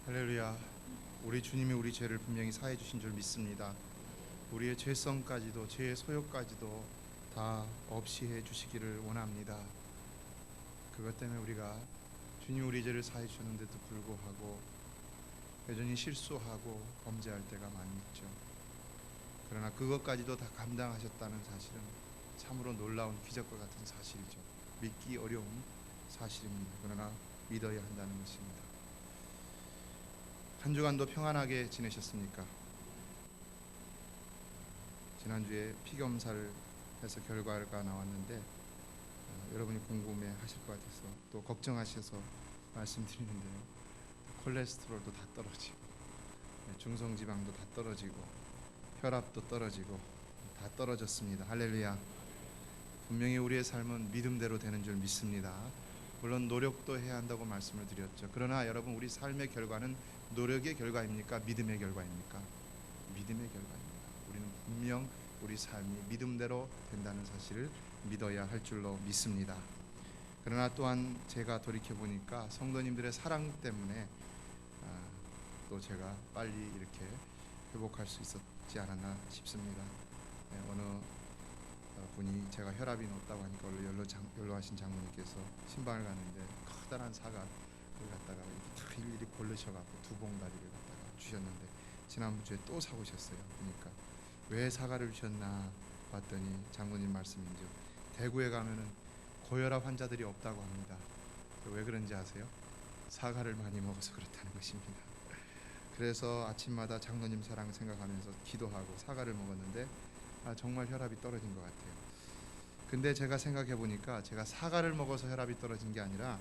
할렐루야. 우리 주님이 우리 죄를 분명히 사해 주신 줄 믿습니다. 우리의 죄성까지도 죄의 소욕까지도 다 없이 해 주시기를 원합니다. 그것 때문에 우리가 주님 우리 죄를 사해 주셨는데도 불구하고 여전히 실수하고 범죄할 때가 많이 있죠. 그러나 그것까지도 다 감당하셨다는 사실은 참으로 놀라운 기적과 같은 사실이죠. 믿기 어려운 사실입니다. 그러나 믿어야 한다는 것입니다. 한 주간도 평안하게 지내셨습니까? 지난주에 피검사를 해서 결과가 나왔는데 여러분이 궁금해 하실 것 같아서 또 걱정하셔서 말씀드리는데요. 콜레스테롤도 다 떨어지고 중성지방도 다 떨어지고 혈압도 떨어지고 다 떨어졌습니다. 할렐루야. 분명히 우리의 삶은 믿음대로 되는 줄 믿습니다. 물론 노력도 해야 한다고 말씀을 드렸죠. 그러나 여러분, 우리 삶의 결과는 노력의 결과입니까? 믿음의 결과입니까? 믿음의 결과입니다. 우리는 분명 우리 삶이 믿음대로 된다는 사실을 믿어야 할 줄로 믿습니다. 그러나 또한 제가 돌이켜보니까 성도님들의 사랑 때문에 또 제가 빨리 이렇게 회복할 수 있었지 않았나 싶습니다. 어느 분이 제가 혈압이 높다고 하니까 원래 연로하신 장모님께서 신방을 갔는데 커다란 사과를 갖다가 이렇게 일일이 고르셔갖고 두 봉다리를 갖다가 주셨는데 지난주에 또 사오셨어요. 그러니까 왜 사과를 주셨나 봤더니 장모님 말씀인지 대구에 가면은 고혈압 환자들이 없다고 합니다. 왜 그런지 아세요? 사과를 많이 먹어서 그렇다는 것입니다. 그래서 아침마다 장로님 사랑 생각하면서 기도하고 사과를 먹었는데 정말 혈압이 떨어진 것 같아요. 근데 제가 생각해 보니까 제가 사과를 먹어서 혈압이 떨어진 게 아니라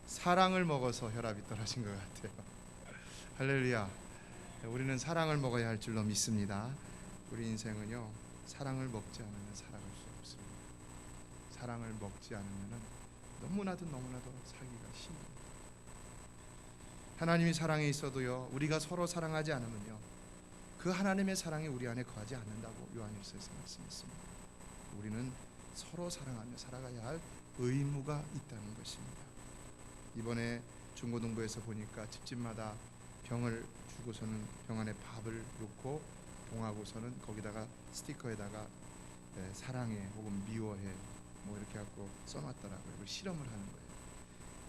사랑을 먹어서 혈압이 떨어진 것 같아요. 할렐루야. 우리는 사랑을 먹어야 할 줄로 믿습니다. 우리 인생은요, 사랑을 먹지 않으면 살아갈 수 없습니다. 사랑을 먹지 않으면 너무나도 살기가 힘듭니다. 하나님이 사랑에 있어도요, 우리가 서로 사랑하지 않으면요, 그 하나님의 사랑이 우리 안에 거하지 않는다고 요한일서에서 말씀했습니다. 우리는 서로 사랑하며 살아가야 할 의무가 있다는 것입니다. 이번에 중고등부에서 보니까 집집마다 병을 주고서는 병 안에 밥을 놓고 봉하고서는 거기다가 스티커에다가 사랑해 혹은 미워해 뭐 이렇게 갖고 써놨더라고요. 그걸 실험을 하는 거예요.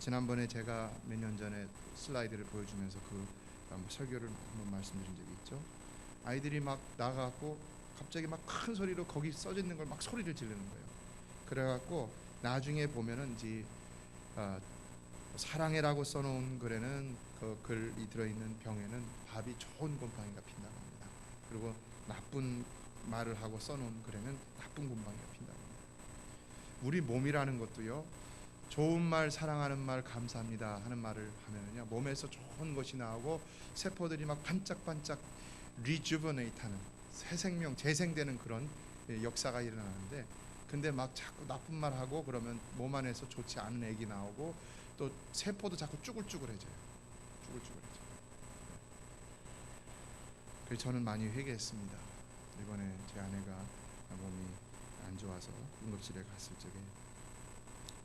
지난번에 제가 몇 년 전에 슬라이드를 보여주면서 설교를 한번 말씀드린 적이 있죠. 아이들이 막 나가고 갑자기 막 큰 소리로 거기 써져 있는 걸 막 소리를 지르는 거예요. 그래갖고 나중에 보면은 이제 사랑해라고 써놓은 글에는 그 글이 들어있는 병에는 밥이 좋은 곰팡이가 핀다고 합니다. 그리고 나쁜 말을 하고 써놓은 글에는 나쁜 곰팡이가 핀다고 합니다. 우리 몸이라는 것도요, 좋은 말, 사랑하는 말, 감사합니다 하는 말을 하면은요, 몸에서 좋은 것이 나오고 세포들이 막 반짝반짝 리주버네이트 하는 새 생명, 재생되는 그런 역사가 일어나는데, 근데 막 자꾸 나쁜 말 하고 그러면 몸 안에서 좋지 않은 액이 나오고 또 세포도 자꾸 쭈글쭈글해져요. 그래서 저는 많이 회개했습니다. 이번에 제 아내가 몸이 안 좋아서 응급실에 갔을 적에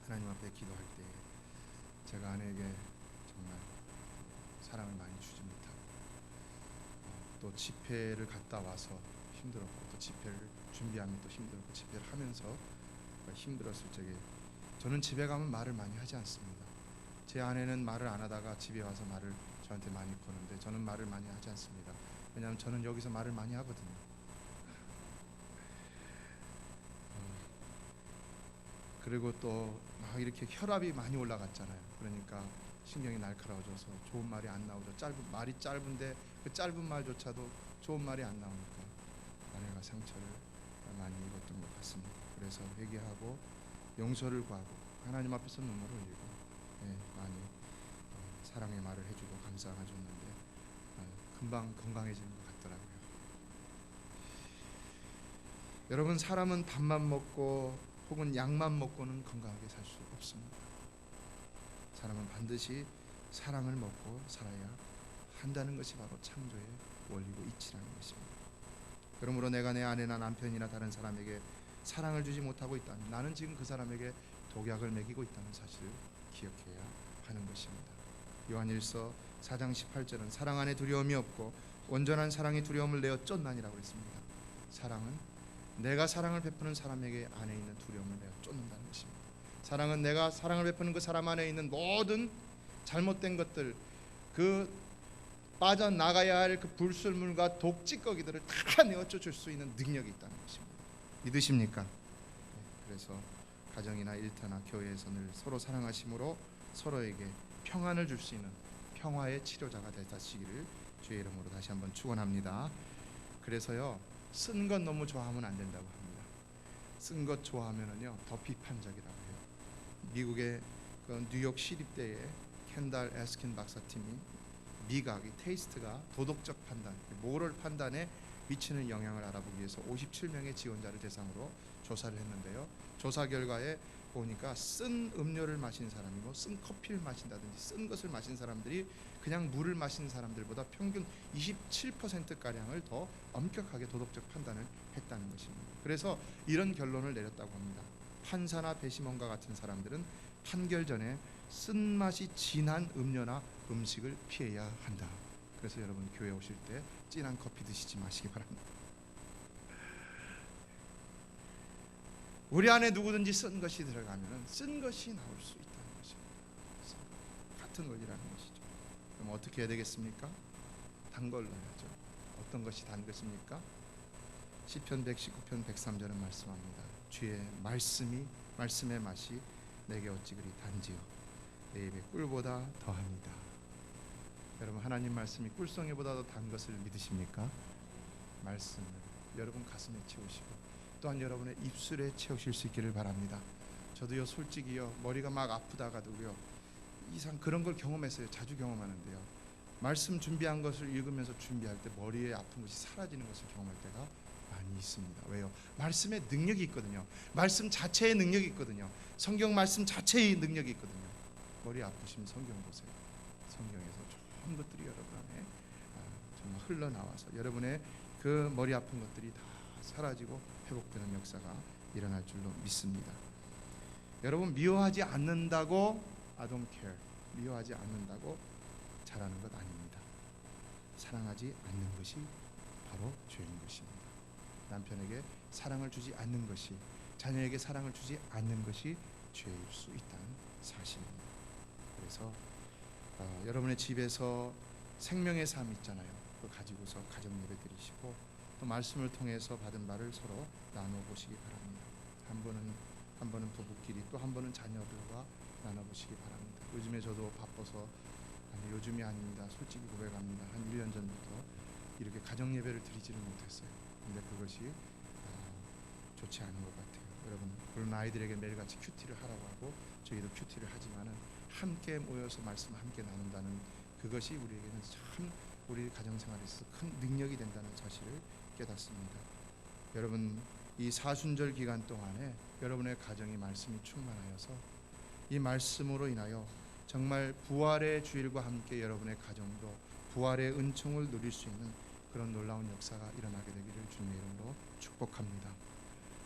하나님 앞에 기도할 때 제가 아내에게 정말 사랑을 많이 주지 못하고 또 집회를 갔다 와서 힘들었고 또 집회를 준비하면 또 힘들었고 집회를 하면서 힘들었을 적에 저는 집에 가면 말을 많이 하지 않습니다. 제 아내는 말을 안 하다가 집에 와서 말을 저한테 많이 거는데 저는 말을 많이 하지 않습니다. 왜냐하면 저는 여기서 말을 많이 하거든요. 그리고 또 막 이렇게 혈압이 많이 올라갔잖아요. 그러니까 신경이 날카로워져서 좋은 말이 안 나오죠. 말이 짧은데 그 짧은 말조차도 좋은 말이 안 나오니까 아내가 상처를 많이 입었던 것 같습니다. 그래서 회개하고 용서를 구하고 하나님 앞에서 눈물을 흘리고 많이 사랑의 말을 해주고 감사해줬는데 금방 건강해지는 것 같더라고요. 여러분, 사람은 밥만 먹고 혹은 약만 먹고는 건강하게 살 수 없습니다. 사람은 반드시 사랑을 먹고 살아야 한다는 것이 바로 창조의 원리고 이치라는 것입니다. 그러므로 내가 내 아내나 남편이나 다른 사람에게 사랑을 주지 못하고 있다면 나는 지금 그 사람에게 독약을 먹이고 있다는 사실을 기억해야 하는 것입니다. 요한일서 4장 18절은 사랑 안에 두려움이 없고 온전한 사랑이 두려움을 내어 쫓나니라고 했습니다. 사랑은 내가 사랑을 베푸는 사람에게 안에 있는 두려움을 내어 쫓는다는 것입니다. 사랑은 내가 사랑을 베푸는 그 사람 안에 있는 모든 잘못된 것들, 그 빠져나가야 할 그 불순물과 독찌꺼기들을 다 내어 쫓을 수 있는 능력이 있다는 것입니다. 믿으십니까? 그래서 가정이나 일터나 교회에서 늘 서로 사랑하심으로 서로에게 평안을 줄 수 있는 평화의 치료자가 되시기를 주의 이름으로 다시 한번 축원합니다. 그래서요, 쓴 것 너무 좋아하면 안 된다고 합니다. 쓴 것 좋아하면은요 더 비판적이라고 해요. 미국의 그 뉴욕 시립대의 켄달 에스킨 박사팀이 미각이 테이스트가 도덕적 판단, 모럴 판단에 미치는 영향을 알아보기 위해서 57명의 지원자를 대상으로 조사를 했는데요. 조사 결과에 보니까 쓴 음료를 마신 사람이고 쓴 커피를 마신다든지 쓴 것을 마신 사람들이 그냥 물을 마신 사람들보다 평균 27%가량을 더 엄격하게 도덕적 판단을 했다는 것입니다. 그래서 이런 결론을 내렸다고 합니다. 판사나 배심원과 같은 사람들은 판결 전에 쓴맛이 진한 음료나 음식을 피해야 한다. 그래서 여러분 교회 오실 때 진한 커피 드시지 마시기 바랍니다. 우리 안에 누구든지 쓴 것이 들어가면 쓴 것이 나올 수 있다는 것입니다. 같은 것이라는 것이죠. 그럼 어떻게 해야 되겠습니까? 단 걸로 해야죠. 어떤 것이 단 것입니까? 시편 119편 103절은 말씀합니다. 주의 말씀의 맛이 내게 어찌 그리 단지요 내 입에 꿀보다 더합니다. 여러분 하나님 말씀이 꿀송이보다 더 단 것을 믿으십니까? 말씀을 여러분 가슴에 채우시고 또한 여러분의 입술에 채우실 수 있기를 바랍니다. 저도요 솔직히요 머리가 막 아프다가도요 이상 그런 걸 경험했어요. 자주 경험하는데요. 말씀 준비한 것을 읽으면서 준비할 때 머리에 아픈 것이 사라지는 것을 경험할 때가 많이 있습니다. 왜요? 말씀의 능력이 있거든요. 말씀 자체의 능력이 있거든요. 성경 말씀 자체의 능력이 있거든요. 머리 아프시면 성경 보세요. 성경에서 좋은 것들이 여러분 안에 정말 흘러나와서 여러분의 그 머리 아픈 것들이 다 사라지고 회복되는 역사가 일어날 줄로 믿습니다. 여러분 미워하지 않는다고 I don't care, 미워하지 않는다고 잘하는 것 아닙니다. 사랑하지 않는 것이 바로 죄인 것입니다. 남편에게 사랑을 주지 않는 것이, 자녀에게 사랑을 주지 않는 것이 죄일 수 있다는 사실입니다. 그래서 여러분의 집에서 생명의 삶 있잖아요. 그거 가지고서 가정 예배 드리시고 또 말씀을 통해서 받은 말을 서로 나눠보시기 바랍니다. 한 번은 부부끼리 또 한 번은 자녀들과 나눠보시기 바랍니다. 요즘에 저도 바빠서 요즘이 아닙니다. 솔직히 고백합니다. 한 1년 전부터 이렇게 가정 예배를 드리지를 못했어요. 근데 그것이 좋지 않은 것 같아요. 여러분 그런 아이들에게 매일같이 큐티를 하라고 하고 저희도 큐티를 하지만은 함께 모여서 말씀을 함께 나눈다는 그것이 우리에게는 참 우리 가정생활에서 큰 능력이 된다는 사실을 깨닫습니다. 여러분 이 사순절 기간 동안에 여러분의 가정이 말씀이 충만하여서 이 말씀으로 인하여 정말 부활의 주일과 함께 여러분의 가정도 부활의 은총을 누릴 수 있는 그런 놀라운 역사가 일어나게 되기를 주님의 이름으로 축복합니다.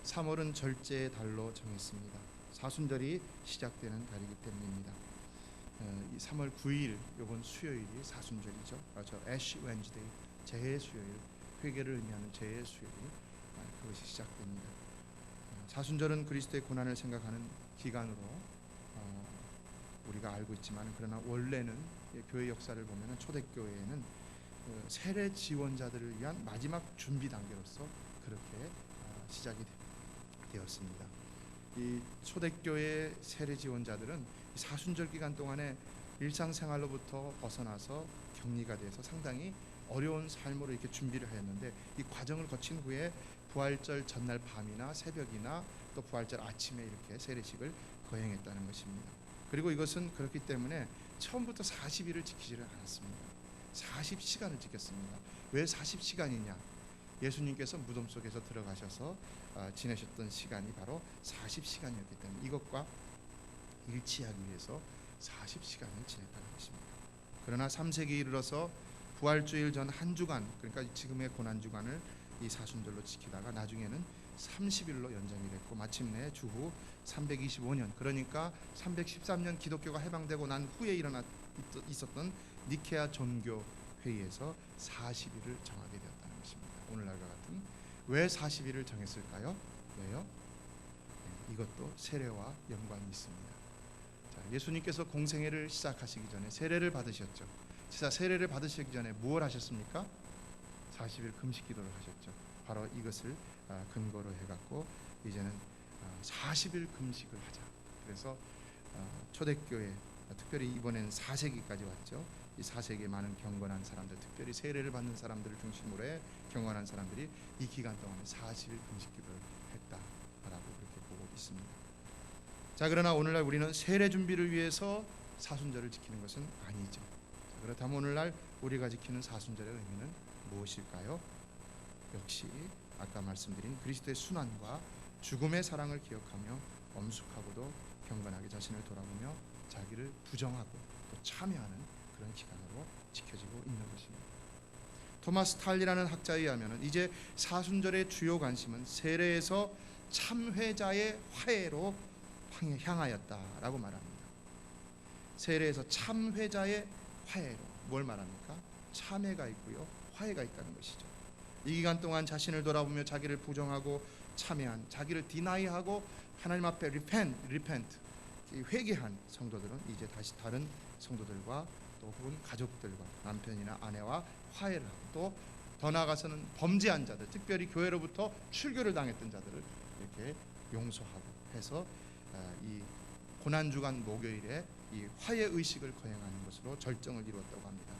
3월은 절제의 달로 정했습니다. 사순절이 시작되는 달이기 때문입니다. 3월 9일 이번 수요일이 사순절이죠. 그렇죠. 애쉬 웬즈데이, 재해 수요일, 회개를 의미하는 재해 수요일, 그것이 시작됩니다. 사순절은 그리스도의 고난을 생각하는 기간으로 우리가 알고 있지만 그러나 원래는 교회 역사를 보면 초대교회에는 세례 지원자들을 위한 마지막 준비 단계로서 그렇게 시작이 되었습니다. 이 초대교회 세례 지원자들은 사순절 기간 동안에 일상생활로부터 벗어나서 격리가 돼서 상당히 어려운 삶으로 이렇게 준비를 하였는데 이 과정을 거친 후에 부활절 전날 밤이나 새벽이나 또 부활절 아침에 이렇게 세례식을 거행했다는 것입니다. 그리고 이것은 그렇기 때문에 처음부터 40일을 지키지를 않았습니다. 40시간을 지켰습니다. 왜 40시간이냐? 예수님께서 무덤 속에서 들어가셔서 지내셨던 시간이 바로 40시간이었기 때문에 이것과 일치하기 위해서 40시간을 지냈다는 것입니다. 그러나 3세기에 이르러서 부활주일 전 한 주간, 그러니까 지금의 고난주간을 이 사순절로 지키다가 나중에는 30일로 연장이 됐고 마침내 주후 325년, 그러니까 313년 기독교가 해방되고 난 후에 있었던 니케아 종교 회의에서 40일을 정하게 되었다는 것입니다. 오늘날과 같은. 왜 40일을 정했을까요? 왜요? 이것도 세례와 연관이 있습니다. 자, 예수님께서 공생애를 시작하시기 전에 세례를 받으셨죠. 진짜 세례를 받으시기 전에 무엇을 하셨습니까? 40일 금식 기도를 하셨죠. 바로 이것을 근거로 해갖고 이제는 40일 금식을 하자. 그래서 초대교회, 특별히 이번엔 4세기까지 왔죠. 이 4세기에 많은 경건한 사람들, 특별히 세례를 받는 사람들을 중심으로 해 경건한 사람들이 이 기간 동안에 40일 금식 기도를 했다라고 그렇게 보고 있습니다. 자, 그러나 오늘날 우리는 세례 준비를 위해서 사순절을 지키는 것은 아니죠. 자, 그렇다면 오늘날 우리가 지키는 사순절의 의미는 무엇일까요? 역시 아까 말씀드린 그리스도의 순환과 죽음의 사랑을 기억하며 엄숙하고도 경건하게 자신을 돌아보며 자기를 부정하고 또 참여하는 그런 기간으로 지켜지고 있는 것입니다. 토마스 탈리라는 학자에 의하면 이제 사순절의 주요 관심은 세례에서 참회자의 화해로 향하였다라고 말합니다. 세례에서 참회자의 화해로 뭘 말합니까? 참회가 있고요, 화해가 있다는 것이죠. 이 기간 동안 자신을 돌아보며 자기를 부정하고 참회한, 자기를 디나이하고 하나님 앞에 repent 회개한 성도들은 이제 다시 다른 성도들과 또 혹은 가족들과 남편이나 아내와 화해를 하고 또 더 나아가서는 범죄한 자들, 특별히 교회로부터 출교를 당했던 자들을 이렇게 용서하고 해서 이 고난주간 목요일에 이 화해 의식을 거행하는 것으로 절정을 이루었다고 합니다.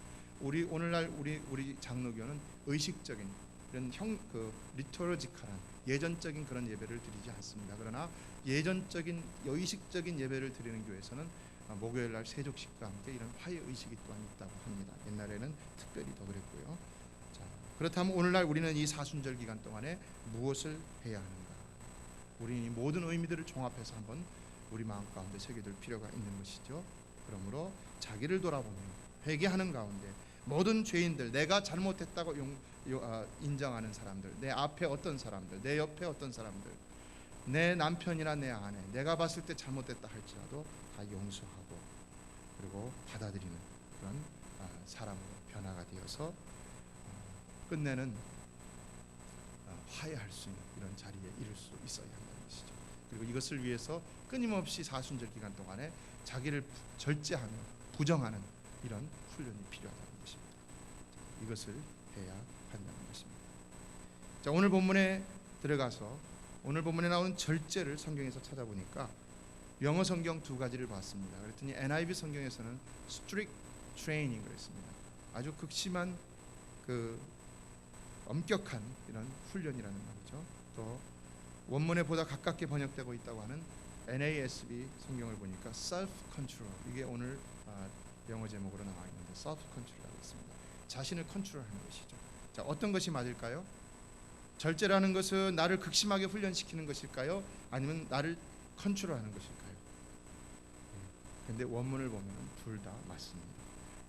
오늘날 우리 장로교는 의식적인 이런 리토로지컬한 예전적인 그런 예배를 드리지 않습니다. 그러나 예전적인 의식적인 예배를 드리는 교회에서는 목요일날 세족식과 함께 이런 화해 의식이 또한 있다고 합니다. 옛날에는 특별히 더 그랬고요. 자, 그렇다면 오늘날 우리는 이 사순절 기간 동안에 무엇을 해야 하는가? 우리는 이 모든 의미들을 종합해서 한번 우리 마음 가운데 새겨둘 필요가 있는 것이죠. 그러므로 자기를 돌아보며 회개하는 가운데 모든 죄인들, 내가 잘못했다고 인정하는 사람들, 내 앞에 어떤 사람들, 내 옆에 어떤 사람들, 내 남편이나 내 아내, 내가 봤을 때 잘못됐다 할지라도 다 용서하고 그리고 받아들이는 그런 사람으로 변화가 되어서 끝내는 화해할 수 있는 이런 자리에 이를 수 있어야 한다는 것이죠. 그리고 이것을 위해서 끊임없이 사순절 기간 동안에 자기를 절제하며 부정하는 이런 훈련이 필요하다는 것입니다. 이것을 해야 한다는 것입니다. 자, 오늘 본문에 들어가서 오늘 본문에 나오는 절제를 성경에서 찾아보니까 영어 성경 두 가지를 봤습니다. 그랬더니 NIV 성경에서는 strict training 그랬습니다. 아주 극심한 엄격한 이런 훈련이라는 말이죠. 또 원문에 보다 가깝게 번역되고 있다고 하는 NASB 성경을 보니까 self control, 이게 오늘 영어 제목으로 나와 있는데 self control이라고 있습니다. 자신을 컨트롤하는 것이죠. 자, 어떤 것이 맞을까요? 절제라는 것은 나를 극심하게 훈련시키는 것일까요? 아니면 나를 컨트롤하는 것일까요? 그런데 원문을 보면 둘 다 맞습니다.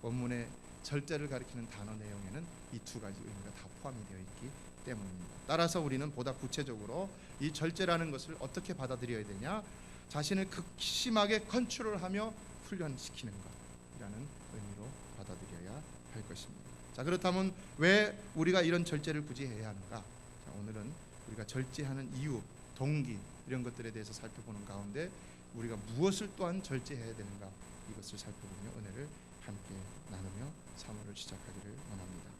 원문에 절제를 가리키는 단어 내용에는 이 두 가지 의미가 다 포함이 되어 있기 때문입니다. 따라서 우리는 보다 구체적으로 이 절제라는 것을 어떻게 받아들여야 되냐? 자신을 극심하게 컨트롤하며 훈련시키는 것이라는 의미로 받아들여야 할 것입니다. 자, 그렇다면 왜 우리가 이런 절제를 굳이 해야 하는가? 자, 오늘은 우리가 절제하는 이유, 동기 이런 것들에 대해서 살펴보는 가운데 우리가 무엇을 또한 절제해야 되는가, 이것을 살펴보며 은혜를 함께 나누며 사모를 시작하기를 원합니다.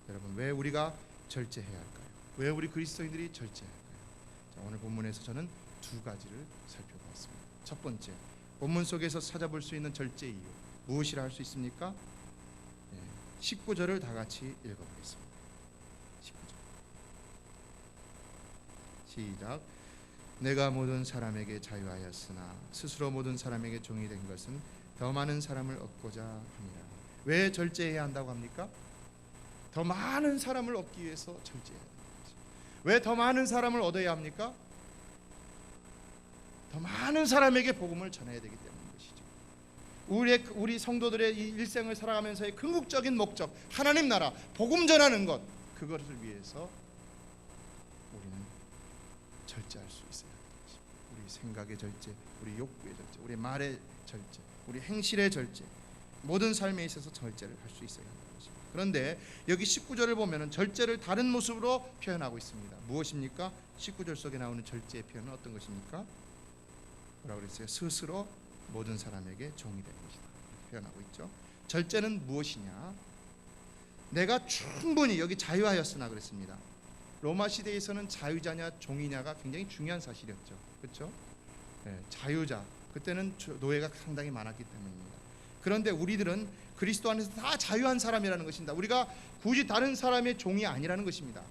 여러분, 왜 우리가 절제해야 할까요? 왜 우리 그리스도인들이 절제해야 할까요? 자, 오늘 본문에서 저는 두 가지를 살펴보았습니다. 첫 번째, 본문 속에서 찾아볼 수 있는 절제 이유 무엇이라 할 수 있습니까? 19절을 다 같이 읽어보겠습니다. 19절 시작. 내가 모든 사람에게 자유하였으나 스스로 모든 사람에게 종이 된 것은 더 많은 사람을 얻고자 함이라. 왜 절제해야 한다고 합니까? 더 많은 사람을 얻기 위해서 절제해야 합니다. 왜 더 많은 사람을 얻어야 합니까? 더 많은 사람에게 복음을 전해야 되기 때문인 것이죠. 우리 성도들의 이 일생을 살아가면서의 궁극적인 목적, 하나님 나라, 복음 전하는 것, 그것을 위해서 우리는 절제할 수 있어야 합니다. 우리 생각의 절제, 우리 욕구의 절제, 우리 말의 절제, 우리 행실의 절제, 모든 삶에 있어서 절제를 할 수 있어야 한다는 것입니다. 그런데 여기 19절을 보면은 절제를 다른 모습으로 표현하고 있습니다. 무엇입니까? 19절 속에 나오는 절제의 표현은 어떤 것입니까? 뭐라고 그랬어요? 스스로 모든 사람에게 종이 되는 것이다 표현하고 있죠. 절제는 무엇이냐? 내가 충분히, 여기 자유하였으나 그랬습니다. 로마 시대에서는 자유자냐 종이냐가 굉장히 중요한 사실이었죠. 그렇죠? 네, 자유자, 그때는 노예가 상당히 많았기 때문입니다. 그런데 우리들은 그리스도 안에서 다 자유한 사람이라는 것입니다. 우리가 굳이 다른 사람의 종이 아니라는 것입니다.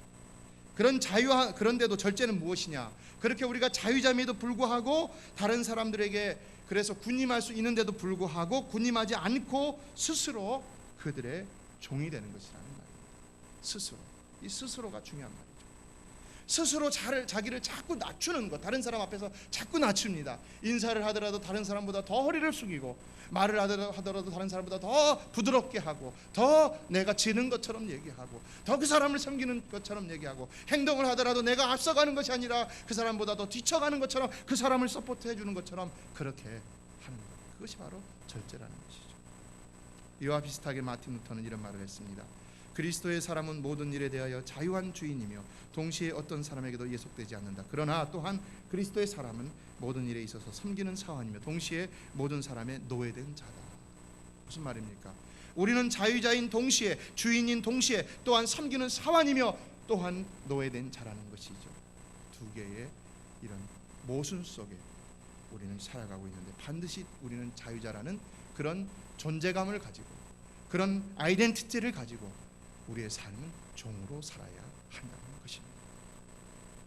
그런데도 절제는 무엇이냐? 그렇게 우리가 자유자임에도 불구하고 다른 사람들에게 그래서 군림할 수 있는데도 불구하고 군림하지 않고 스스로 그들의 종이 되는 것이라는 말입니다. 이 스스로가 중요한 말이죠. 스스로 자기를 자꾸 낮추는 것, 다른 사람 앞에서 자꾸 낮춥니다. 인사를 하더라도 다른 사람보다 더 허리를 숙이고, 말을 하더라도 다른 사람보다 더 부드럽게 하고, 더 내가 지는 것처럼 얘기하고, 더 그 사람을 섬기는 것처럼 얘기하고, 행동을 하더라도 내가 앞서가는 것이 아니라 그 사람보다 더 뒤쳐가는 것처럼, 그 사람을 서포트해 주는 것처럼 그렇게 하는 것, 그것이 바로 절제라는 것이죠. 이와 비슷하게 마틴 루터는 이런 말을 했습니다. 그리스도의 사람은 모든 일에 대하여 자유한 주인이며 동시에 어떤 사람에게도 예속되지 않는다. 그러나 또한 그리스도의 사람은 모든 일에 있어서 섬기는 사원이며 동시에 모든 사람의 노예된 자다. 무슨 말입니까? 우리는 자유자인 동시에, 주인인 동시에 또한 섬기는 사원이며 또한 노예된 자라는 것이죠. 두 개의 이런 모순 속에 우리는 살아가고 있는데, 반드시 우리는 자유자라는 그런 존재감을 가지고, 그런 아이덴티티를 가지고 우리의 삶은 종으로 살아야 한다는 것입니다.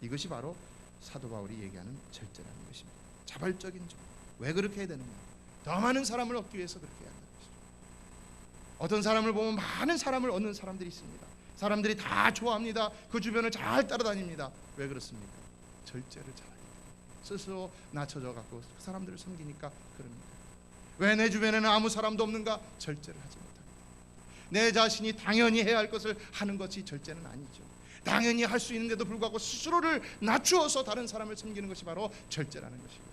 이것이 바로 사도 바울이 얘기하는 절제라는 것입니다. 자발적인 종. 왜 그렇게 해야 되느냐? 더 많은 사람을 얻기 위해서 그렇게 해야 한다는 것이죠. 어떤 사람을 보면 많은 사람을 얻는 사람들이 있습니다. 사람들이 다 좋아합니다. 그 주변을 잘 따라다닙니다. 왜 그렇습니까? 절제를 잘하기 때문에. 스스로 낮춰져 갖고 그 사람들을 섬기니까 그럽니다. 왜 내 주변에는 아무 사람도 없는가? 절제를 하지 못합니다. 내 자신이 당연히 해야 할 것을 하는 것이 절제는 아니죠. 당연히 할 수 있는데도 불구하고 스스로를 낮추어서 다른 사람을 섬기는 것이 바로 절제라는 것이고,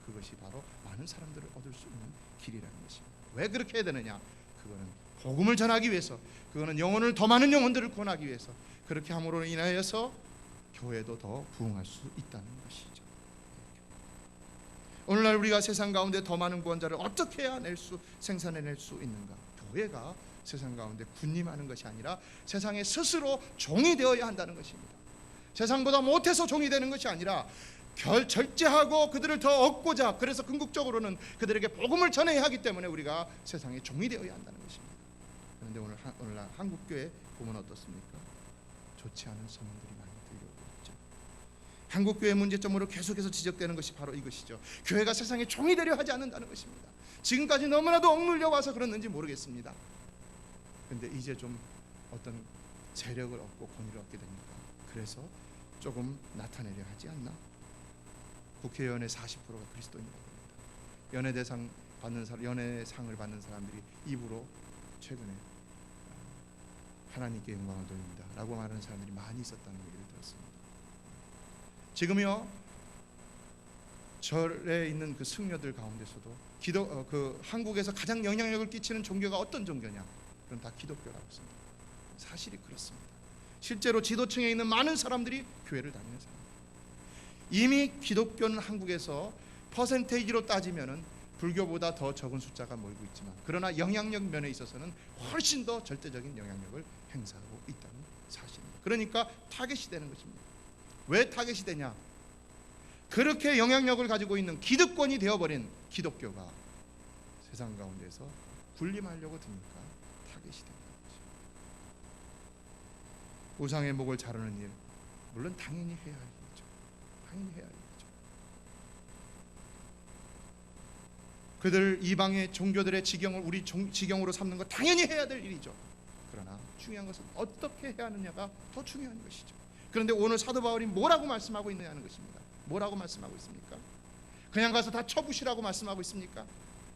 그것이 바로 많은 사람들을 얻을 수 있는 길이라는 것입니다. 왜 그렇게 해야 되느냐? 그거는 복음을 전하기 위해서, 그거는 더 많은 영혼들을 구원하기 위해서, 그렇게 함으로 인하여서 교회도 더 부흥할 수 있다는 것이죠. 오늘날 우리가 세상 가운데 더 많은 구원자를 어떻게 해야 생산해낼 수 있는가? 교회가 세상 가운데 군림하는 것이 아니라 세상에 스스로 종이 되어야 한다는 것입니다. 세상보다 못해서 종이 되는 것이 아니라 절제하고 그들을 더 얻고자, 그래서 궁극적으로는 그들에게 복음을 전해야 하기 때문에 우리가 세상에 종이 되어야 한다는 것입니다. 그런데 오늘날 한국교회 보면 어떻습니까? 좋지 않은 소문들이 많이 들려오고 있죠. 한국교회 문제점으로 계속해서 지적되는 것이 바로 이것이죠. 교회가 세상에 종이 되려 하지 않는다는 것입니다. 지금까지 너무나도 억눌려 와서 그랬는지 모르겠습니다. 근데 이제 좀 어떤 세력을 얻고 권위를 얻게 되니까 그래서 조금 나타내려 하지 않나? 국회의원의 40%가 그리스도인이라고 합니다. 연예상을 받는 사람들이 입으로 최근에 하나님께 영광을 돌립니다 라고 말하는 사람들이 많이 있었다는 얘기를 들었습니다. 지금요, 절에 있는 그 승려들 가운데서도 한국에서 가장 영향력을 끼치는 종교가 어떤 종교냐? 그건 다 기독교라고 했습니다. 사실이 그렇습니다. 실제로 지도층에 있는 많은 사람들이 교회를 다니는 사람입니다. 이미 기독교는 한국에서 퍼센테이지로 따지면은 불교보다 더 적은 숫자가 모이고 있지만, 그러나 영향력 면에 있어서는 훨씬 더 절대적인 영향력을 행사하고 있다는 사실입니다. 그러니까 타겟이 되는 것입니다. 왜 타겟이 되냐? 그렇게 영향력을 가지고 있는 기득권이 되어버린 기독교가 세상 가운데서 군림하려고 드니까 타겟이 된다는 거죠. 우상의 목을 자르는 일, 물론 당연히 해야 할 일이죠. 당연히 해야 할 일이죠. 그들 이방의 종교들의 지경을 우리 지경으로 삼는 것 당연히 해야 될 일이죠. 그러나 중요한 것은 어떻게 해야 하느냐가 더 중요한 것이죠. 그런데 오늘 사도 바울이 뭐라고 말씀하고 있느냐는 것입니다. 뭐라고 말씀하고 있습니까? 그냥 가서 다 쳐부시라고 말씀하고 있습니까?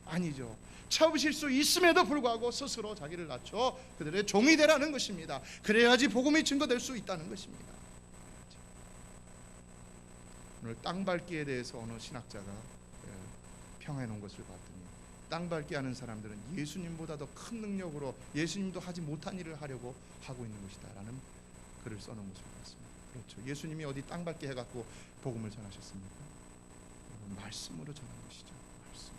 아니죠. 쳐부실 수 있음에도 불구하고 스스로 자기를 낮춰 그들의 종이 되라는 것입니다. 그래야지 복음이 증거될 수 있다는 것입니다. 오늘 땅 밟기에 대해서 어느 신학자가 평해 놓은 것을 봤더니 땅 밟게 하는 사람들은 예수님보다 더 큰 능력으로 예수님도 하지 못한 일을 하려고 하고 있는 것이다라는 글을 써놓은 것을 봤습니다. 그렇죠. 예수님이 어디 땅 밟게 해갖고 복음을 전하셨습니까? 말씀으로 전한 것이죠. 말씀.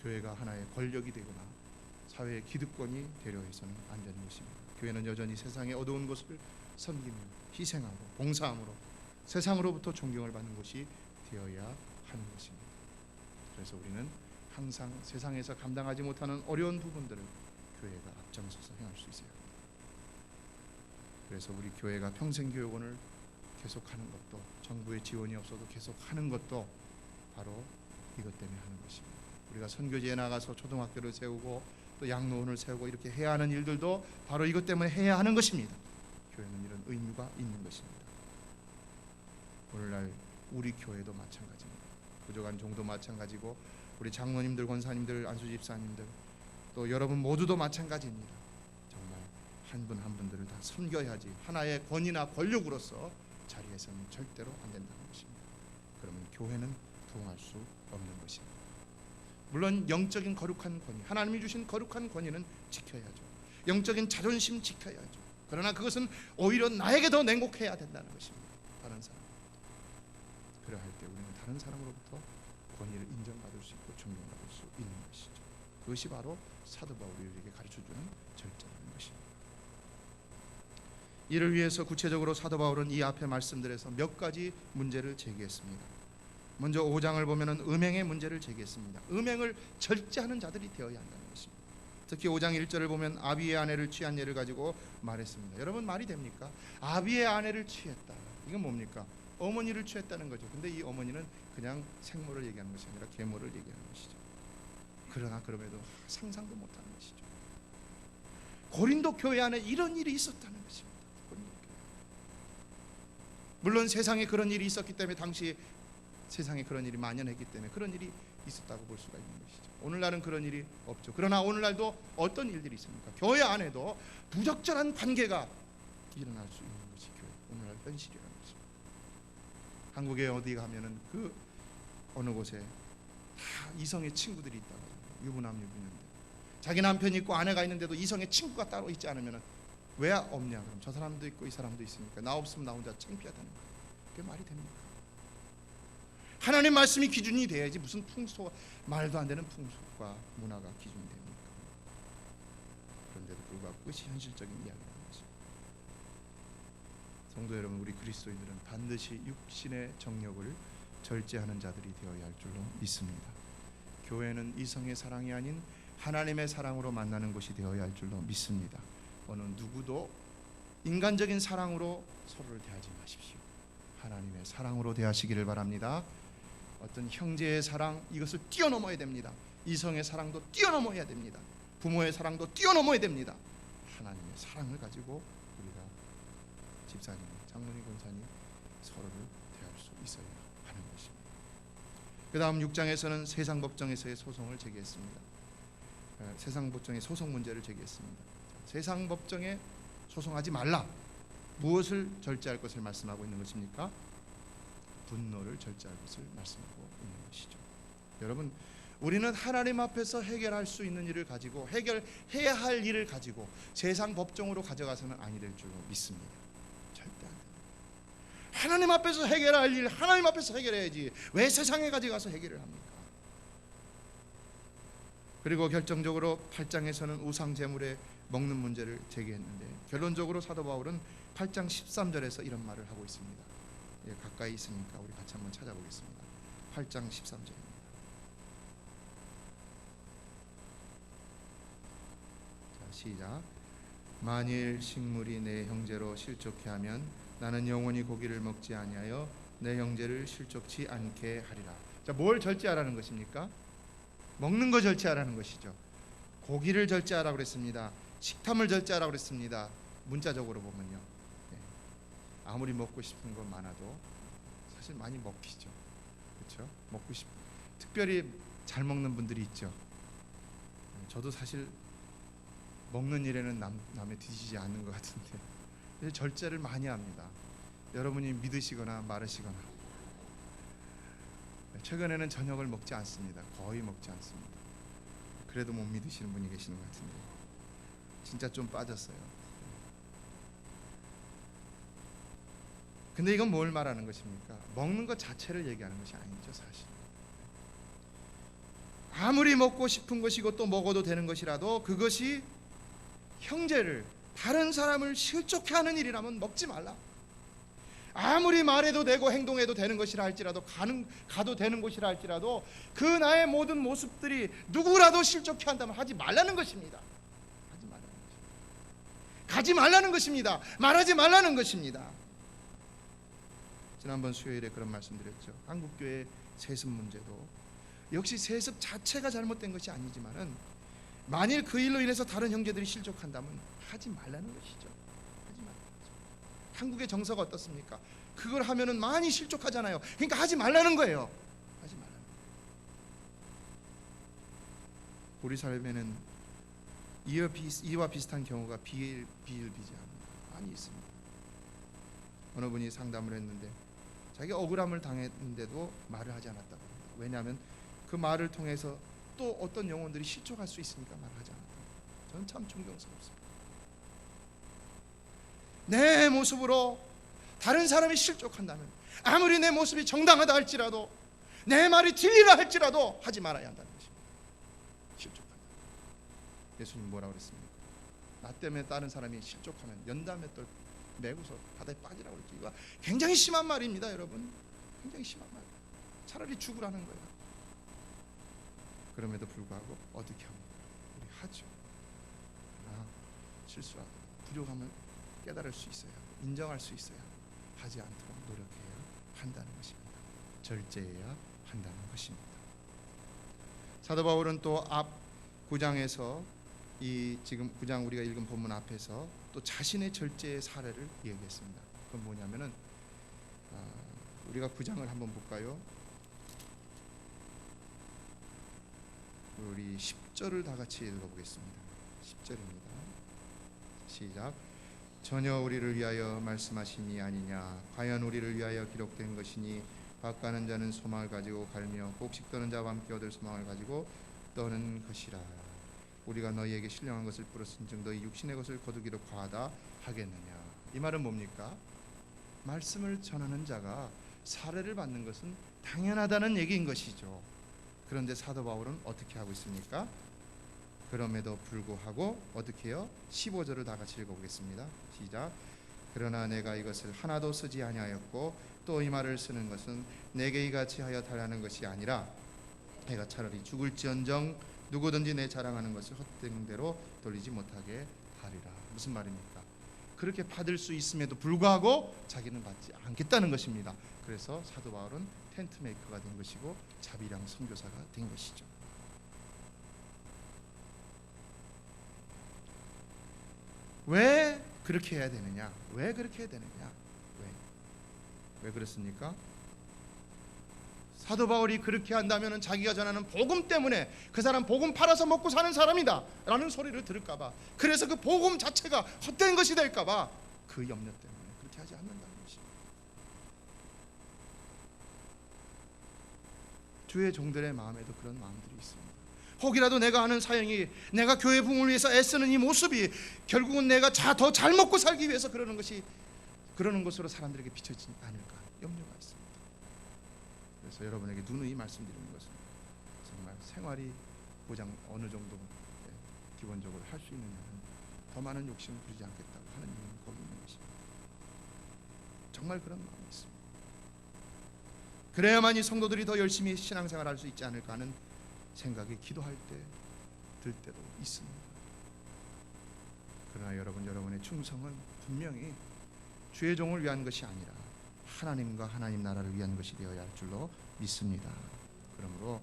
교회가 하나의 권력이 되거나 사회의 기득권이 되려 해서는 안 되는 것입니다. 교회는 여전히 세상의 어두운 것을 섬기며 희생하고 봉사함으로 세상으로부터 존경을 받는 것이 되어야 하는 것입니다. 그래서 우리는 항상 세상에서 감당하지 못하는 어려운 부분들을 교회가 앞장서서 행할 수 있어야 합니다. 그래서 우리 교회가 평생교육원을 계속하는 것도, 정부의 지원이 없어도 계속하는 것도 바로 이것 때문에 하는 것입니다. 우리가 선교지에 나가서 초등학교를 세우고 또 양로원을 세우고 이렇게 해야 하는 일들도 바로 이것 때문에 해야 하는 것입니다. 교회는 이런 의무가 있는 것입니다. 오늘날 우리 교회도 마찬가지입니다. 부족한 종도 마찬가지고 우리 장로님들, 권사님들, 안수 집사님들 또 여러분 모두도 마찬가지입니다. 정말 한 분 한 분들을 다 섬겨야지 하나의 권위나 권력으로서 자리에서는 절대로 안 된다는 것입니다. 그러면 교회는 부흥할 수 없는 것입니다. 물론 영적인 거룩한 권위, 하나님이 주신 거룩한 권위는 지켜야죠. 영적인 자존심 지켜야죠. 그러나 그것은 오히려 나에게 더 냉혹해야 된다는 것입니다. 다른 사람. 그러할 때 우리는 다른 사람으로부터 권위를 인정받을 수 있고 존경받을 수 있는 것이죠. 그것이 바로 사도 바울이 우리에게 가르쳐주는 절제라는 것입니다. 이를 위해서 구체적으로 사도 바울은 이 앞에 말씀들에서 몇 가지 문제를 제기했습니다. 먼저 5장을 보면은 음행의 문제를 제기했습니다. 음행을 절제하는 자들이 되어야 한다는 것입니다. 특히 5장 1절을 보면 아비의 아내를 취한 예를 가지고 말했습니다. 여러분 말이 됩니까? 아비의 아내를 취했다. 이건 뭡니까? 어머니를 취했다는 거죠. 근데 이 어머니는 그냥 생모를 얘기하는 것이 아니라 계모를 얘기하는 것이죠. 그러나 그럼에도 상상도 못하는 것이죠. 고린도 교회 안에 이런 일이 있었다는 것입니다. 고린도 교회. 물론 세상에 그런 일이 있었기 때문에 당시 세상에 그런 일이 만연했기 때문에 그런 일이 있었다고 볼 수가 있는 것이죠. 오늘날은 그런 일이 없죠. 그러나 오늘날도 어떤 일들이 있습니까? 교회 안에도 부적절한 관계가 일어날 수 있는 것이 교회 오늘날 현실이라는 것입니다. 한국에 어디 가면은 그 어느 곳에 다 이성의 친구들이 있다고 하잖아요. 유부남 유부녀인데 자기 남편이 있고 아내가 있는데도 이성의 친구가 따로 있지 않으면 왜 없냐? 그럼 저 사람도 있고 이 사람도 있으니까 나 없으면 나 혼자 창피하다는 거예요. 그게 말이 됩니까? 하나님 말씀이 기준이 돼야지 무슨 풍속, 말도 안 되는 풍속과 문화가 기준이 됩니까? 그런데도 불구하고 그것이 현실적인 이야기라는 것입니다. 성도 여러분, 우리 그리스도인들은 반드시 육신의 정욕을 절제하는 자들이 되어야 할 줄로 믿습니다. 교회는 이성의 사랑이 아닌 하나님의 사랑으로 만나는 곳이 되어야 할 줄로 믿습니다. 어느 누구도 인간적인 사랑으로 서로를 대하지 마십시오. 하나님의 사랑으로 대하시기를 바랍니다. 어떤 형제의 사랑, 이것을 뛰어넘어야 됩니다. 이성의 사랑도 뛰어넘어야 됩니다. 부모의 사랑도 뛰어넘어야 됩니다. 하나님의 사랑을 가지고 우리가 집사님, 장로님, 권사님 서로를 대할 수 있어야 하는 것입니다. 그 다음 6장에서는 세상 법정에서의 소송을 제기했습니다. 세상 법정의 소송 문제를 제기했습니다. 세상 법정에 소송하지 말라. 무엇을 절제할 것을 말씀하고 있는 것입니까? 분노를 절제할 것을 말씀하고 있는 것이죠. 여러분, 우리는 하나님 앞에서 해결할 수 있는 일을 가지고 해결해야 할 일을 가지고 세상 법정으로 가져가서는 아니 될 줄로 믿습니다. 절대 안 됩니다. 하나님 앞에서 해결할 일 하나님 앞에서 해결해야지 왜 세상에 가져가서 해결을 합니까? 그리고 결정적으로 8장에서는 우상 제물에 먹는 문제를 제기했는데 결론적으로 사도 바울은 8장 13절에서 이런 말을 하고 있습니다. 예, 가까이 있으니까 우리 같이 한번 찾아보겠습니다. 8장 13절입니다. 자, 시작. 만일 식물이 내 형제로 실족해 하면 나는 영원히 고기를 먹지 아니하여 내 형제를 실족치 않게 하리라. 자, 뭘 절제하라는 것입니까? 먹는 거 절제하라는 것이죠. 고기를 절제하라고 그랬습니다. 식탐을 절제하라고 그랬습니다. 문자적으로 보면요, 아무리 먹고 싶은 건 많아도 사실 많이 먹히죠. 그렇죠? 먹고 싶, 특별히 잘 먹는 분들이 있죠. 저도 사실 먹는 일에는 남에 뒤지지 않는 것 같은데 절제를 많이 합니다. 여러분이 믿으시거나 말으시거나. 최근에는 저녁을 먹지 않습니다. 거의 먹지 않습니다. 그래도 못 믿으시는 분이 계시는 것 같은데 진짜 좀 빠졌어요. 근데 이건 뭘 말하는 것입니까? 먹는 것 자체를 얘기하는 것이 아니죠, 사실. 아무리 먹고 싶은 것이고 또 먹어도 되는 것이라도 그것이 형제를, 다른 사람을 실족해 하는 일이라면 먹지 말라. 아무리 말해도 되고 행동해도 되는 것이라 할지라도, 가도 되는 곳이라 할지라도 그 나의 모든 모습들이 누구라도 실족해 한다면 하지 말라는 것입니다. 하지 말라는 것입니다. 가지 말라는 것입니다. 말하지 말라는 것입니다. 지난번 수요일에 그런 말씀드렸죠. 한국교회 세습 문제도 역시 세습 자체가 잘못된 것이 아니지만은 만일 그 일로 인해서 다른 형제들이 실족한다면 하지 말라는 것이죠. 하지 말라는 거죠. 한국의 정서가 어떻습니까? 그걸 하면은 많이 실족하잖아요. 그러니까 하지 말라는 거예요. 하지 말라는 거예요. 우리 삶에는 이와 비슷한 경우가 비일비재합니다. 많이 있습니다. 어느 분이 상담을 했는데 자기가 억울함을 당했는데도 말을 하지 않았다고 합니다. 왜냐하면 그 말을 통해서 또 어떤 영혼들이 실족할 수 있으니까 말을 하지 않았다. 저는 참 존경스럽습니다. 내 모습으로 다른 사람이 실족한다면 아무리 내 모습이 정당하다 할지라도, 내 말이 진리라 할지라도 하지 말아야 한다는 것입니다. 실족한다. 예수님 뭐라고 그랬습니까? 나 때문에 다른 사람이 실족하면 연담에 또 매고서 바다에 빠지라고 그랬죠. 이거 굉장히 심한 말입니다, 여러분. 굉장히 심한 말. 차라리 죽으라는 거예요. 그럼에도 불구하고 어떻게 합니까? 우리 하죠. 그러나 실수하고 부족함을 깨달을 수 있어야 하고 인정할 수 있어야 하고 하지 않도록 노력해야 한다는 것입니다. 절제해야 한다는 것입니다. 사도 바울은 또 앞 9장에서 이 지금 9장 우리가 읽은 본문 앞에서 또 자신의 절제의 사례를 얘기했습니다. 그건 뭐냐면은 우리가 9장을 한번 볼까요? 우리 10절을 다 같이 읽어보겠습니다. 10절입니다. 시작. 전혀 우리를 위하여 말씀하심이 아니냐. 과연 우리를 위하여 기록된 것이니 밥 가는 자는 소망을 가지고 갈며 곡식 떠는 자와 함께 얻을 소망을 가지고 떠는 것이라. 우리가 너희에게 신령한 것을 뿌렸은즉 너희 육신의 것을 거두기로 과하다 하겠느냐. 이 말은 뭡니까? 말씀을 전하는 자가 사례를 받는 것은 당연하다는 얘기인 것이죠. 그런데 사도 바울은 어떻게 하고 있습니까? 그럼에도 불구하고 어떻게 해요? 15절을 다 같이 읽어보겠습니다. 시작. 그러나 내가 이것을 하나도 쓰지 아니하였고 또 이 말을 쓰는 것은 내게 이같이 하여 달라는 것이 아니라 내가 차라리 죽을지언정 누구든지 내 자랑하는 것을 헛된 대로 돌리지 못하게 하리라. 무슨 말입니까? 그렇게 받을 수 있음에도 불구하고 자기는 받지 않겠다는 것입니다. 그래서 사도 바울은 텐트 메이커가 된 것이고 자비랑 선교사가 된 것이죠. 왜 그렇게 해야 되느냐? 왜 그렇게 해야 되느냐? 왜 그렇습니까? 사도 바울이 그렇게 한다면 자기가 전하는 복음 때문에 그 사람 복음 팔아서 먹고 사는 사람이다 라는 소리를 들을까 봐, 그래서 그 복음 자체가 헛된 것이 될까 봐 그 염려 때문에 그렇게 하지 않는다는 것입니다. 주의 종들의 마음에도 그런 마음들이 있습니다. 혹이라도 내가 하는 사역이, 내가 교회 부흥을 위해서 애쓰는 이 모습이 결국은 내가 더 잘 먹고 살기 위해서 그러는 것으로 사람들에게 비춰지지 않을까 염려가 있습니다. 그래서 여러분에게 누누이 말씀드리는 것은 정말 생활이 보장 어느 정도 기본적으로 할 수 있는 한은 더 많은 욕심을 부리지 않겠다고 하는 이유는 거기 있는 것입니다. 정말 그런 마음이 있습니다. 그래야만 이 성도들이 더 열심히 신앙생활을 할 수 있지 않을까 하는 생각이 기도할 때 들 때도 있습니다. 그러나 여러분의 충성은 분명히 주의 종을 위한 것이 아니라 하나님과 하나님 나라를 위한 것이 되어야 할 줄로 믿습니다. 그러므로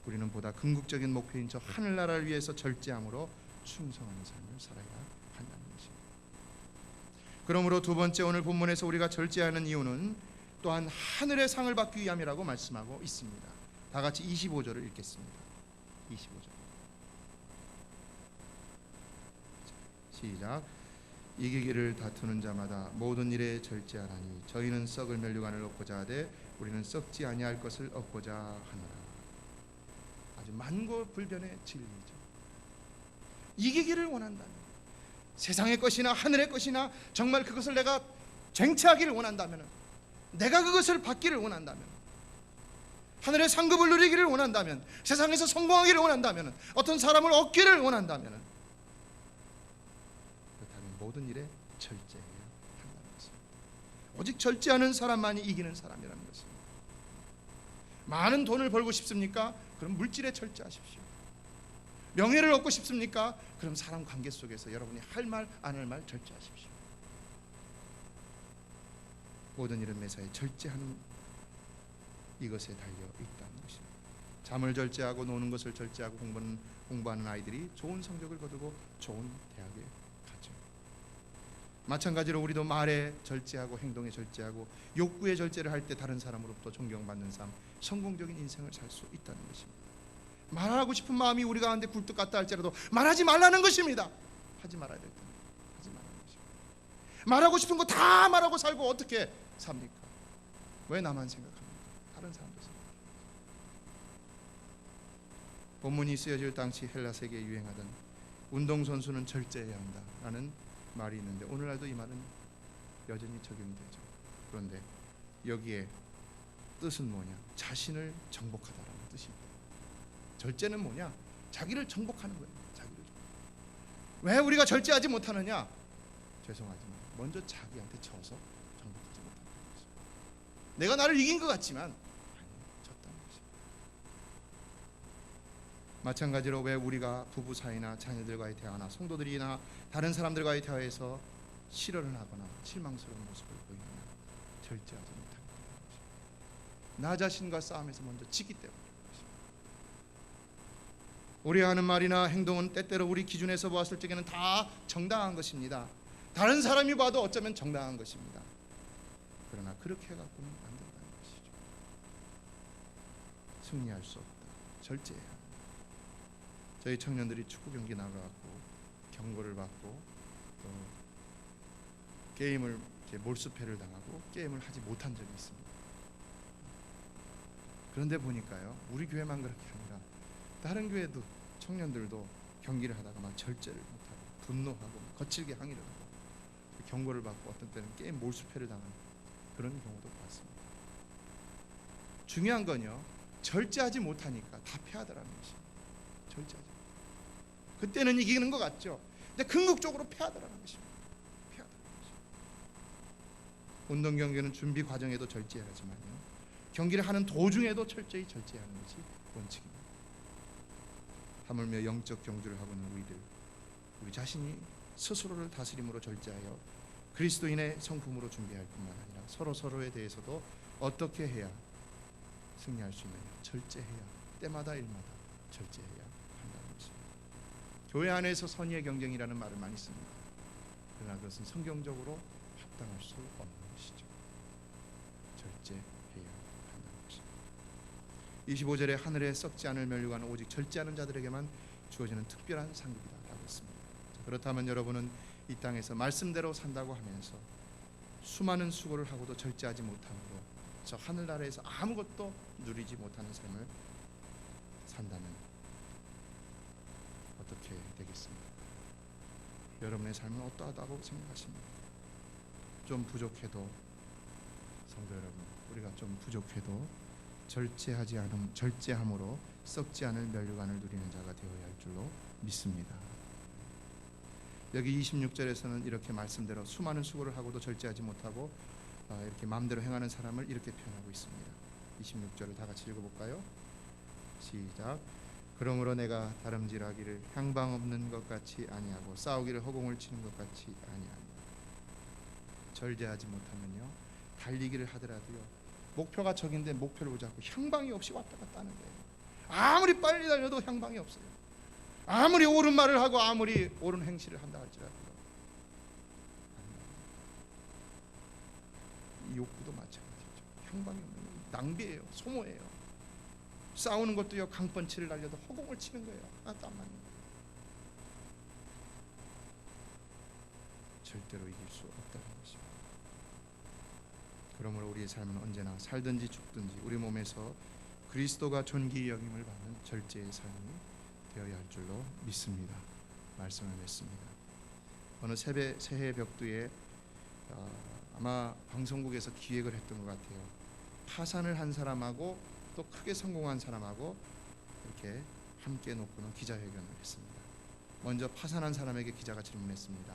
우리는 보다 궁극적인 목표인 저 하늘나라를 위해서 절제함으로 충성하는 삶을 살아야 한다는 것입니다. 그러므로 두 번째, 오늘 본문에서 우리가 절제하는 이유는 또한 하늘의 상을 받기 위함이라고 말씀하고 있습니다. 다 같이 25절을 읽겠습니다. 25절 시작. 이기기를 다투는 자마다 모든 일에 절제하나니 저희는 썩을 멸류관을 얻고자 하되 우리는 썩지 아니할 것을 얻고자 하노라. 아주 만고불변의 진리죠. 이기기를 원한다면, 세상의 것이나 하늘의 것이나 정말 그것을 내가 쟁취하기를 원한다면, 내가 그것을 받기를 원한다면, 하늘의 상급을 누리기를 원한다면, 세상에서 성공하기를 원한다면, 어떤 사람을 얻기를 원한다면, 그렇다면 모든 일에 절제해야 한다는 것입니다. 오직 절제하는 사람만이 이기는 사람이라는 것입니다. 많은 돈을 벌고 싶습니까? 그럼 물질에 절제하십시오. 명예를 얻고 싶습니까? 그럼 사람 관계 속에서 여러분이 할 말 안 할 말 절제하십시오. 모든 일은 매사에 절제하는 이것에 달려 있다는 것입니다. 잠을 절제하고 노는 것을 절제하고 공부하는 아이들이 좋은 성적을 거두고 좋은 대학에 가죠. 마찬가지로 우리도 말에 절제하고 행동에 절제하고 욕구에 절제를 할 때 다른 사람으로부터 존경받는 삶, 성공적인 인생을 살 수 있다는 것입니다. 말하고 싶은 마음이 우리 가운데 굴뚝 같다 할지라도 말하지 말라는 것입니다. 하지 말아야 될 때는 하지 말라는 것입니다. 말하고 싶은 거 다 말하고 살고 어떻게 삽니까? 왜 나만 생각합니까? 다른 사람도 생각합니다. 본문이 쓰여질 당시 헬라 세계에 유행하던 운동선수는 절제해야 한다라는 말이 있는데 오늘날도 이 말은 여전히 적용되죠. 그런데 여기에 뜻은 뭐냐? 자신을 정복하다라는 뜻입니다. 절제는 뭐냐? 자기를 정복하는 거예요. 자기를 왜 우리가 절제하지 못하느냐? 죄송하지만 먼저 자기한테 져서 정복하지 못하는 것입니다. 내가 나를 이긴 것 같지만 아니, 졌다는 것입니다. 마찬가지로 왜 우리가 부부 사이나 자녀들과의 대화나 성도들이나 다른 사람들과의 대화에서 실언을 하거나 실망스러운 모습을 보이느냐? 절제하지 못하는 것입니다. 나 자신과 싸움에서 먼저 지기 때문에 우리가 하는 말이나 행동은 때때로 우리 기준에서 보았을 적에는 다 정당한 것입니다. 다른 사람이 봐도 어쩌면 정당한 것입니다. 그러나 그렇게 해갖고는 안 된다는 것이죠. 승리할 수 없다. 절제해야 합니다. 저희 청년들이 축구 경기 나가갖고 경고를 받고 또 게임을 몰수패를 당하고 게임을 하지 못한 적이 있습니다. 그런데 보니까요, 우리 교회만 그렇게 아니라 다른 교회도 청년들도 경기를 하다가 막 절제를 못하고 분노하고 거칠게 항의를 하고 경고를 받고 어떤 때는 게임 몰수패를 당하는 그런 경우도 봤습니다. 중요한 건요, 절제하지 못하니까 다 패하더라는 것입니다. 절제하지 못하니까. 그때는 이기는 것 같죠. 근데 궁극적으로 패하더라는 것입니다. 패하더라는 것입니다. 운동 경기는 준비 과정에도 절제하지만요, 경기를 하는 도중에도 철저히 절제하는 것이 원칙입니다. 하물며 영적 경주를 하고 있는 우리 자신이 스스로를 다스림으로 절제하여 그리스도인의 성품으로 준비할 뿐만 아니라 서로에 대해서도 어떻게 해야 승리할 수 있느냐? 절제해야, 때마다 일마다 절제해야 한다는 것입니다. 교회 안에서 선의의 경쟁이라는 말을 많이 씁니다. 그러나 그것은 성경적으로 합당할 수 없는 것이죠. 절제해야 한다는 것입니다. 25절에 하늘에 썩지 않을 멸류관은 오직 절제하는 자들에게만 주어지는 특별한 상급이다라고 했습니다. 그렇다면 여러분은 이 땅에서 말씀대로 산다고 하면서 수많은 수고를 하고도 절제하지 못함으로 저 하늘나라에서 아무것도 누리지 못하는 삶을 산다면 어떻게 되겠습니까? 여러분의 삶은 어떠하다고 생각하십니까? 좀 부족해도, 성도 여러분, 우리가 좀 부족해도 절제함으로 썩지 않을 멸류관을 누리는 자가 되어야 할 줄로 믿습니다. 여기 26절에서는 이렇게 말씀대로 수많은 수고를 하고도 절제하지 못하고 이렇게 마음대로 행하는 사람을 이렇게 표현하고 있습니다. 26절을 다 같이 읽어볼까요? 시작. 그러므로 내가 다름질하기를 향방 없는 것 같이 아니하고 싸우기를 허공을 치는 것 같이 아니하니. 절제하지 못하면요, 달리기를 하더라도요, 목표가 적인데 목표를 보지 않고 향방이 없이 왔다 갔다 하는 거예요. 아무리 빨리 달려도 향방이 없어요. 아무리 옳은 말을 하고 아무리 옳은 행실을 한다 할지라도요, 이 욕구도 마찬가지죠. 향방이 없는 거예요. 낭비예요. 소모예요. 싸우는 것도요, 강펀치를 날려도 허공을 치는 거예요. 땀 맞는 거예요. 절대로 이길 수 없다는 것입니다. 그러므로 우리의 삶은 언제나 살든지 죽든지 우리 몸에서 그리스도가 존귀 여김을 받는 절제의 삶이 되어야 할 줄로 믿습니다. 말씀을 맺습니다. 어느 새해 벽두에 아마 방송국에서 기획을 했던 것 같아요. 파산을 한 사람하고 또 크게 성공한 사람하고 이렇게 함께 놓고는 기자회견을 했습니다. 먼저 파산한 사람에게 기자가 질문했습니다.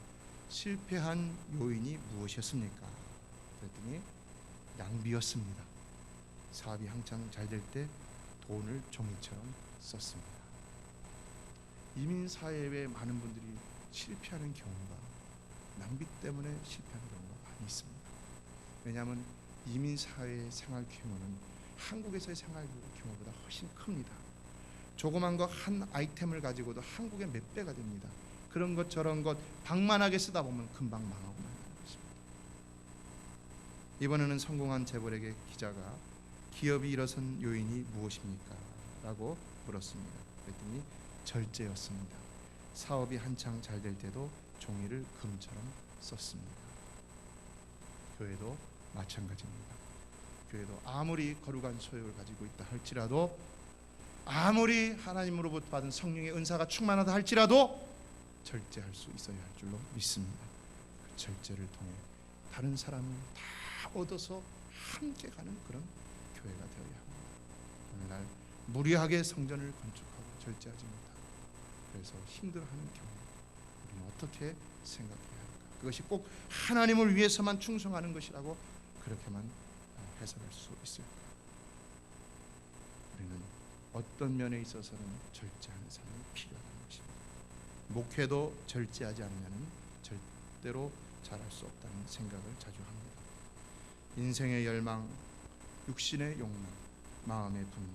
실패한 요인이 무엇이었습니까? 그랬더니 낭비였습니다. 사업이 한창 잘 될 때 돈을 종이처럼 썼습니다. 이민사회에 많은 분들이 실패하는 경우가 낭비 때문에 실패하는 경우가 많이 있습니다. 왜냐하면 이민사회의 생활 규모는 한국에서의 생활 규모보다 훨씬 큽니다. 조그만 거 한 아이템을 가지고도 한국의 몇 배가 됩니다. 그런 것 저런 것 방만하게 쓰다 보면 금방 망하고 만다는 것입니다. 이번에는 성공한 재벌에게 기자가 기업이 일어선 요인이 무엇입니까? 라고 물었습니다. 그랬더니 절제였습니다. 사업이 한창 잘 될 때도 종이를 금처럼 썼습니다. 교회도 마찬가지입니다. 교회도 아무리 거룩한 소욕을 가지고 있다 할지라도, 아무리 하나님으로부터 받은 성령의 은사가 충만하다 할지라도 절제할 수 있어야 할 줄로 믿습니다. 그 절제를 통해 다른 사람을 다 얻어서 함께 가는 그런 교회가 되어야 합니다. 오늘날 무리하게 성전을 건축하고 절제하지 못하고 그래서 힘들어하는 경우 우리는 어떻게 생각해야 할까? 그것이 꼭 하나님을 위해서만 충성하는 것이라고 그렇게만 해석할 수 있을까? 우리는 어떤 면에 있어서는 절제하는 사람이 필요하다는 것입니다. 목회도 절제하지 않으면 절대로 잘할 수 없다는 생각을 자주 합니다. 인생의 열망, 육신의 욕망, 마음의 분노,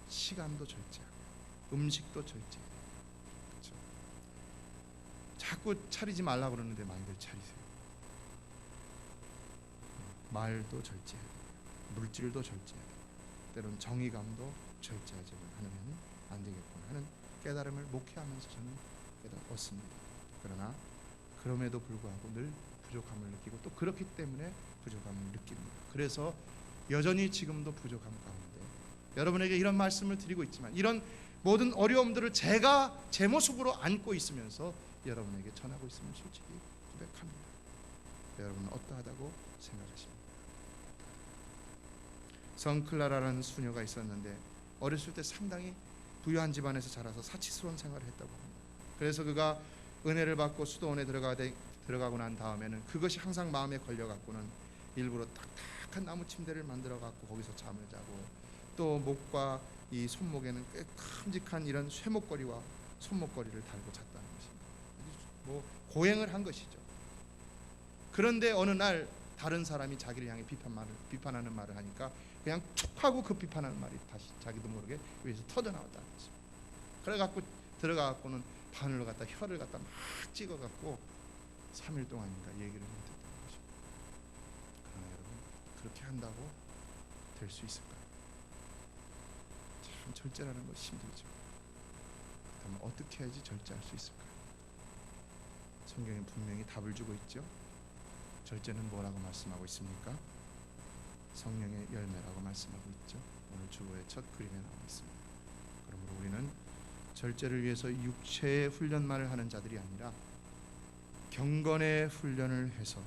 시간도 절제하고 음식도 절제해요. 그렇죠? 자꾸 차리지 말라 그러는데 많이들 차리세요. 말도 절제해야 돼요. 물질도 절제해야 돼요. 때로는 정의감도 절제하지 않으면 안 되겠구나 하는 깨달음을 목회하면서 저는 얻습니다. 그러나 그럼에도 불구하고 늘 부족함을 느끼고 또 그렇기 때문에 부족함을 느낍니다. 그래서 여전히 지금도 부족함 가운데 여러분에게 이런 말씀을 드리고 있지만 이런 모든 어려움들을 제가 제 모습으로 안고 있으면서 여러분에게 전하고 있음을 솔직히 고백합니다. 여러분은 어떠하다고 생각하십니까? 성클라라라는 수녀가 있었는데 어렸을 때 상당히 부유한 집안에서 자라서 사치스러운 생활을 했다고 합니다. 그래서 그가 은혜를 받고 수도원에 들어가고 난 다음에는 그것이 항상 마음에 걸려갖고는 일부러 딱딱한 나무 침대를 만들어갖고 거기서 잠을 자고 또 목과 이 손목에는 꽤 큼직한 이런 쇠목걸이와 손목걸이를 달고 잤다는 것입니다. 뭐 고행을 한 것이죠. 그런데 어느 날 다른 사람이 자기를 향해 비판하는 말을 하니까 그냥 툭 하고 그 비판하는 말이 다시 자기도 모르게 위에서 터져나왔다는 것입니다. 그래갖고 들어가갖고는 바늘로 갖다 혀를 갖다 막 찍어갖고 3일 동안인가 얘기를 못했다는 것입니다. 그러나 여러분 그렇게 한다고 될 수 있을까요? 참 절제라는 것이 힘들죠. 그렇다면 어떻게 해야지 절제할 수 있을까요? 성경은 분명히 답을 주고 있죠. 절제는 뭐라고 말씀하고 있습니까? 성령의 열매라고 말씀하고 있죠. 오늘 주보의 첫 그림에 나와 있습니다. 그러므로 우리는 절제를 위해서 육체의 훈련만을 하는 자들이 아니라 경건의 훈련을 해서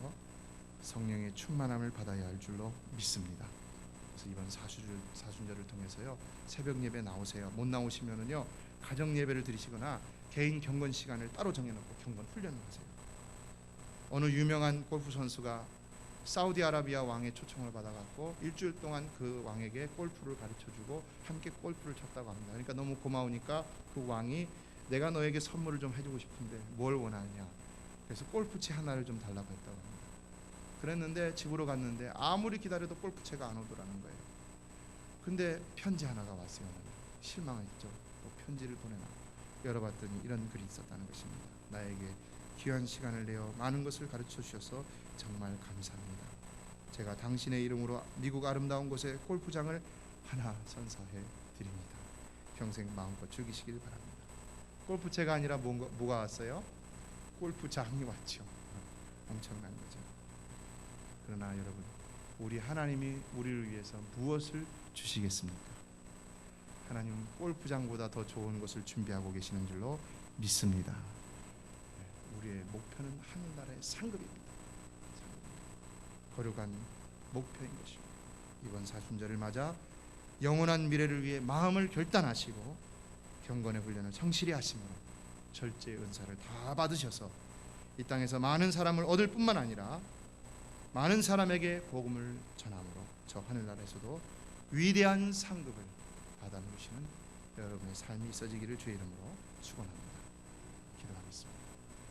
성령의 충만함을 받아야 할 줄로 믿습니다. 그래서 이번 사순절을 통해서요 새벽 예배 나오세요. 못 나오시면은요 가정 예배를 드리시거나 개인 경건 시간을 따로 정해놓고 경건 훈련을 하세요. 어느 유명한 골프 선수가 사우디아라비아 왕의 초청을 받아갖고 일주일 동안 그 왕에게 골프를 가르쳐주고 함께 골프를 쳤다고 합니다. 그러니까 너무 고마우니까 그 왕이 내가 너에게 선물을 좀 해주고 싶은데 뭘 원하느냐. 그래서 골프채 하나를 좀 달라고 했다고 합니다. 그랬는데 집으로 갔는데 아무리 기다려도 골프채가 안 오더라는 거예요. 근데 편지 하나가 왔어요. 실망했죠. 또 편지를 보내나 열어봤더니 이런 글이 있었다는 것입니다. 나에게 귀한 시간을 내어 많은 것을 가르쳐 주셔서 정말 감사합니다. 제가 당신의 이름으로 미국 아름다운 곳에 골프장을 하나 선사해 드립니다. 평생 마음껏 즐기시길 바랍니다. 골프채가 아니라 뭐가 왔어요? 골프장이 왔죠. 엄청난 거죠. 그러나 여러분, 우리 하나님이 우리를 위해서 무엇을 주시겠습니까? 하나님은 골프장보다 더 좋은 것을 준비하고 계시는 줄로 믿습니다. 우리의 목표는 하늘나라의 상급입니다. 거룩한 목표인 것입니다. 이번 사순절을 맞아 영원한 미래를 위해 마음을 결단하시고 경건의 훈련을 성실히 하심으로 절제의 은사를 다 받으셔서 이 땅에서 많은 사람을 얻을 뿐만 아니라 많은 사람에게 복음을 전함으로 저 하늘나라에서도 위대한 상급을 받아 누리시는 여러분의 삶이 있어지기를 주의 이름으로 축원합니다.